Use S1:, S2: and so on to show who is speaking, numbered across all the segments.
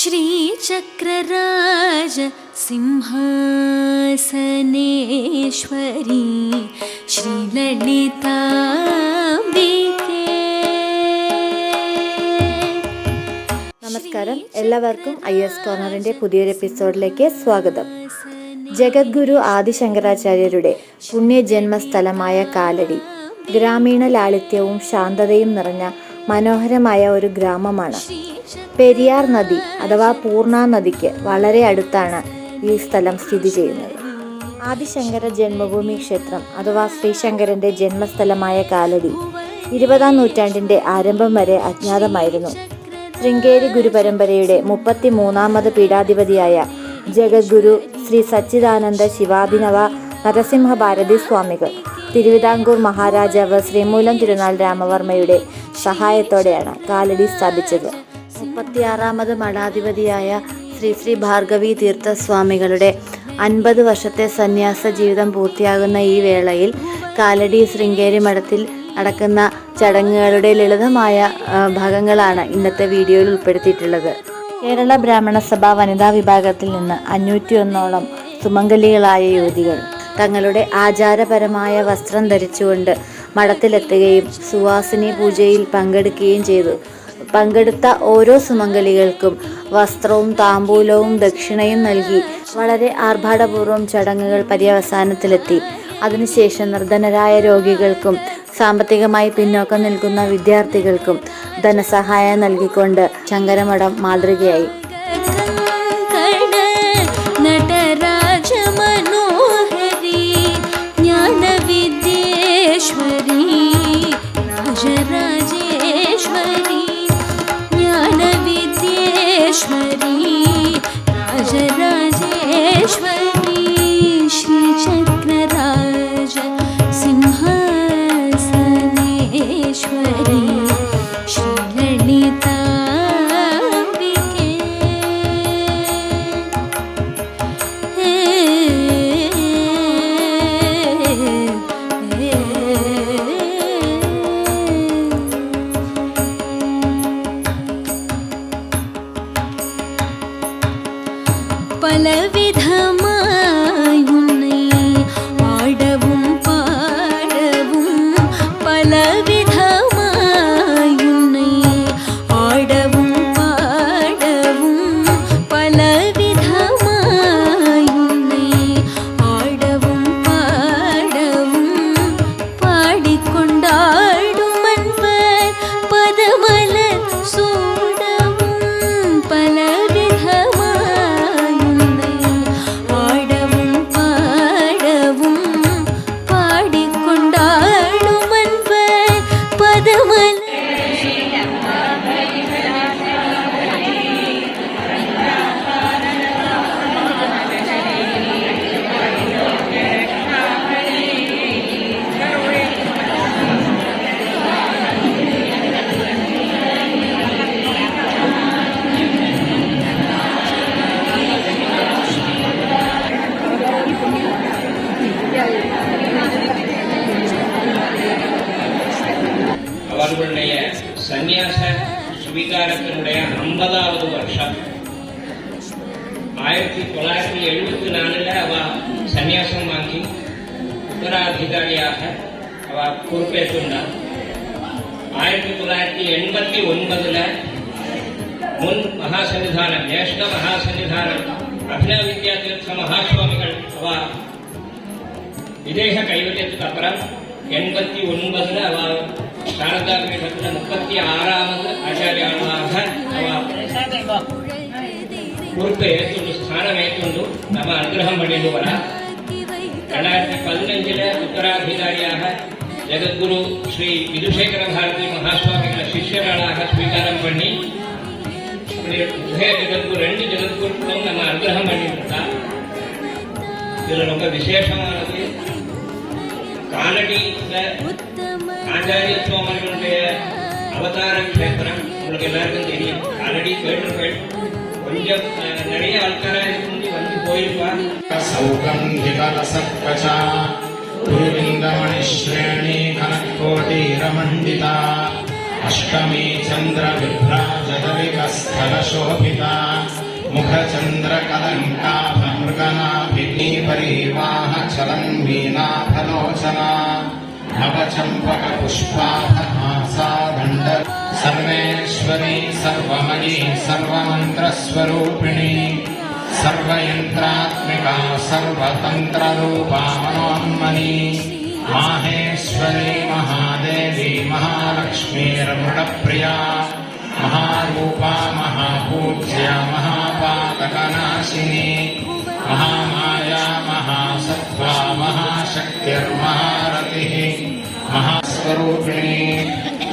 S1: श्रीचक्रराज सिंहासनेश्वरी श्रीललिताम्बिके.
S2: നമസ്കാരം, എല്ലാവർക്കും IS കോർണറിന്റെ പുതിയൊരു എപ്പിസോഡിലേക്ക് സ്വാഗതം. ജഗദ്ഗുരു ആദിശങ്കരാചാര്യരുടെ പുണ്യജന്മസ്ഥലമായ കാലടി ഗ്രാമീണ ലാളിത്യവും ശാന്തതയും നിറഞ്ഞ മനോഹരമായ ഒരു ഗ്രാമമാണ്. പെരിയാർ നദി അഥവാ പൂർണ്ണ നദിക്ക് വളരെ അടുത്താണ് ഈ സ്ഥലം സ്ഥിതി ചെയ്യുന്നത്. ആദിശങ്കര ജന്മഭൂമി ക്ഷേത്രം അഥവാ ശ്രീശങ്കരന്റെ ജന്മസ്ഥലമായ കാലടി 20-ാം നൂറ്റാണ്ടിന്റെ ആരംഭം വരെ അജ്ഞാതമായിരുന്നു. ശൃംഗേരി ഗുരുപരമ്പരയുടെ 33ാമത് പീഠാധിപതിയായ ജഗദ്ഗുരു ശ്രീ സച്ചിദാനന്ദ ശിവാഭിനവ നരസിംഹ ഭാരതി സ്വാമികൾ തിരുവിതാംകൂർ മഹാരാജാവ് ശ്രീമൂലം തിരുനാൾ രാമവർമ്മയുടെ സഹായത്തോടെയാണ് കാലടി സ്ഥാപിച്ചത്. 36ാമത് മഠാധിപതിയായ ശ്രീ ശ്രീ ഭാർഗവി തീർത്ഥസ്വാമികളുടെ 50 വർഷത്തെ സന്യാസ ജീവിതം പൂർത്തിയാകുന്ന ഈ വേളയിൽ കാലടി ശൃംഗേരി മഠത്തിൽ നടക്കുന്ന ചടങ്ങുകളുടെ ലളിതമായ ഭാഗങ്ങളാണ് ഇന്നത്തെ വീഡിയോയിൽ ഉൾപ്പെടുത്തിയിട്ടുള്ളത്. കേരള ബ്രാഹ്മണ സഭ വനിതാ വിഭാഗത്തിൽ നിന്ന് 501ഓളം സുമംഗലികളായ യുവതികൾ തങ്ങളുടെ ആചാരപരമായ വസ്ത്രം ധരിച്ചുകൊണ്ട് മഠത്തിലെത്തുകയും സുവാസിനി പൂജയിൽ പങ്കെടുക്കുകയും ചെയ്തു. പങ്കെടുത്ത ഓരോ സുമംഗലികൾക്കും വസ്ത്രവും താമ്പൂലവും ദക്ഷിണയും നൽകി വളരെ ആർഭാടപൂർവ്വം ചടങ്ങുകൾ പര്യവസാനത്തിലെത്തി. അതിനുശേഷം നിർധനരായ രോഗികൾക്കും സാമ്പത്തികമായി പിന്നോക്കം നിൽക്കുന്ന വിദ്യാർത്ഥികൾക്കും ധനസഹായം നൽകിക്കൊണ്ട് ശങ്കരമഠം മാതൃകയായി.
S1: श्रीचक्रराज सिंहासनेश्वरी श्रीललिताम्बिके. பலவிதமாய் உன்னை ஆடவும் பாடவும், பலவிதமாய் உன்னை ஆடவும் பாடவும், பலவிதமாய் உன்னை ஆடவும் பாடவும், பாடிக்கொண்டாடும் அன்பர் பதமலர் சூடவும், பலவிதமாய்
S3: அவர்களுடைய சந்நியாச ஸ்வீகாரத்தினுடைய 50வது வருஷம் 1974 அவ சந்நியாசம் வாங்கி உத்தராதிகாரியாக அவ பொறுப்பேற்றுள்ளார். 1989 முன் மகாசன்னிதானம் ஜேஷ்ட மகாசன்னிதானம் அபினவ வித்யா தீர்த்த மகாசுவாமிகள் அவ விதேக கைவல்யத்துக்கு அப்புறம் 89 அவ ಶಾರದಾ ಪೀಠದ 36வது ಆಚಾರ್ಯರಾಗ பொறுப்பை ஏற்றுண்டு ஸ்தானம் ஏற்றுண்டு நம்ம அனுகிரகம் பண்ணிட்டு வர 2015 உத்தராதிகாரியாக ஜெகத்குரு ஸ்ரீ விதுசேகர பாரதி மகாசுவாமிகளை சிஷ்யர்களாக ஸ்வீகாரம் பண்ணி ஜெகத்குரு 2 ஜெகத்குருக்களும் நம்ம அனுகிரகம் பண்ணிட்டு இருக்கா. இதுல ரொம்ப விசேஷமானது காலடியில ஆச்சாரிய சுவாமிகளுடைய அவதார கஷேத்திரம் உங்களுக்கு எல்லாருக்கும் தெரியும். ஆல்ரெடி கேட்டுகள் கொஞ்சம் நிறைய ஆட்காரா இருந்து வந்து போயிருப்பா. சௌகந்திகலசத்வசா பூர்விந்தமணிஸ்ரேணி கனக்கோட்டிரமண்டிதா அஷ்டமீ சந்திர விப்ராஜதவிகஸ்தல சோபிதா
S4: मुखचन्द्रकलङ्काभमृगनाभिनीपरीवाहचलन् वीणाफलोचना नवचम्पकपुष्पाभहासादण्ड सर्वेश्वरी सर्वमयी सर्वमन्त्रस्वरूपिणी सर्वयन्त्रात्मिका सर्वतन्त्ररूपा मनोन्मनी माहेश्वरी महादेवी महालक्ष्मीर्मृडप्रिया महारूपा महापूज्या महापातकनाशिनी महामाया महासत्त्वा महाशक्तिर्महारतिः महास्वरूपिणी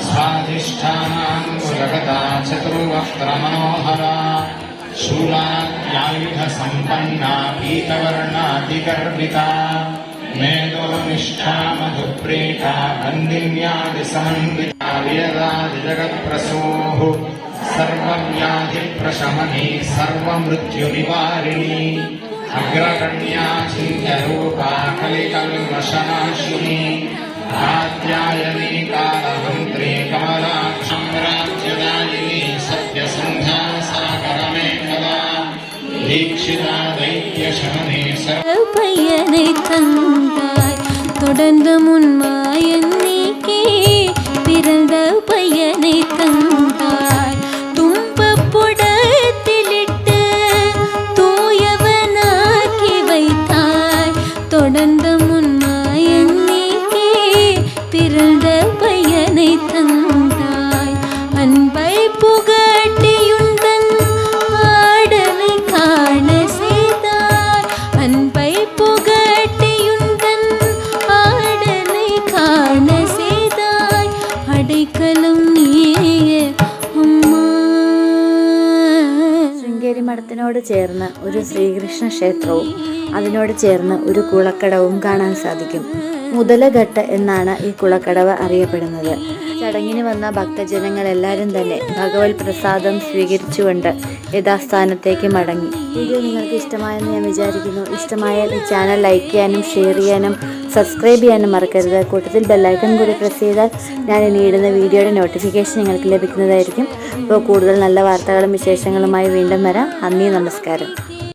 S4: स्वाधिष्ठानाङ्कुलगता चतुर्वक्त्रमनोहरा शूलाद्यायुधसम्पन्ना पीतवर्णादिगर्विता मेदोनिष्ठा मधुप्रीता वन्दिन्यादिसमन्विता वेदादिजगत्प्रसूः सर्वव्याधिप्रशमनी सर्वमृत्युनिवारिणी अग्रगण्या चिन्त्यरूपा कलिकल्मषनाशिनी कात्यायनी कालहन्त्री कमलाक्षम्राज्यदायिनी सत्यसन्ध्या सागरमेखला दीक्षिता दैत्यशमने
S1: பையனை தந்தாய் தொடர்ந்து முன்மாயன்னிக்கே பிறந்த பையனை தந்தாய் துன்பப்புடத்திலிட்டு தூயவனாக்கி வைத்தாய் தொடர்ந்த முன்மாயன்னிக்கே பிறந்த பையனை தந்தாய் அன்பை புகட்டியுந்தன் ஆடலை காண செய்தாய் அன்பை புகட்டியுந்தன் ஆடலை காண செய்தாய் அடைக்கலம் நீயே அம்மா.
S2: ശൃംഗേരി മഠത്തിനോട് ചേർന്ന് ഒരു ശ്രീകൃഷ്ണ ക്ഷേത്രവും അതിനോട് ചേർന്ന് ഒരു കുളക്കടവും കാണാൻ സാധിക്കും. മുതലഘട്ട് എന്നാണ് ഈ കുളക്കടവ് അറിയപ്പെടുന്നത്. ചടങ്ങിന് വന്ന ഭക്തജനങ്ങൾ എല്ലാവരും തന്നെ ഭഗവത് പ്രസാദം സ്വീകരിച്ചുകൊണ്ട് യഥാസ്ഥാനത്തേക്ക് മടങ്ങി. വീഡിയോ നിങ്ങൾക്ക് ഇഷ്ടമായെന്ന് ഞാൻ വിചാരിക്കുന്നു. ഇഷ്ടമായാൽ ഈ ചാനൽ ലൈക്ക് ചെയ്യാനും ഷെയർ ചെയ്യാനും സബ്സ്ക്രൈബ് ചെയ്യാനും മറക്കരുത്. കൂട്ടത്തിൽ ബെല്ലൈക്കൺ കൂടി പ്രസ് ചെയ്താൽ ഞാൻ ഇനി ഇടുന്ന വീഡിയോയുടെ നോട്ടിഫിക്കേഷൻ നിങ്ങൾക്ക് ലഭിക്കുന്നതായിരിക്കും. അപ്പോൾ കൂടുതൽ നല്ല വാർത്തകളും വിശേഷങ്ങളുമായി വീണ്ടും വരാം. നന്ദി, നമസ്കാരം.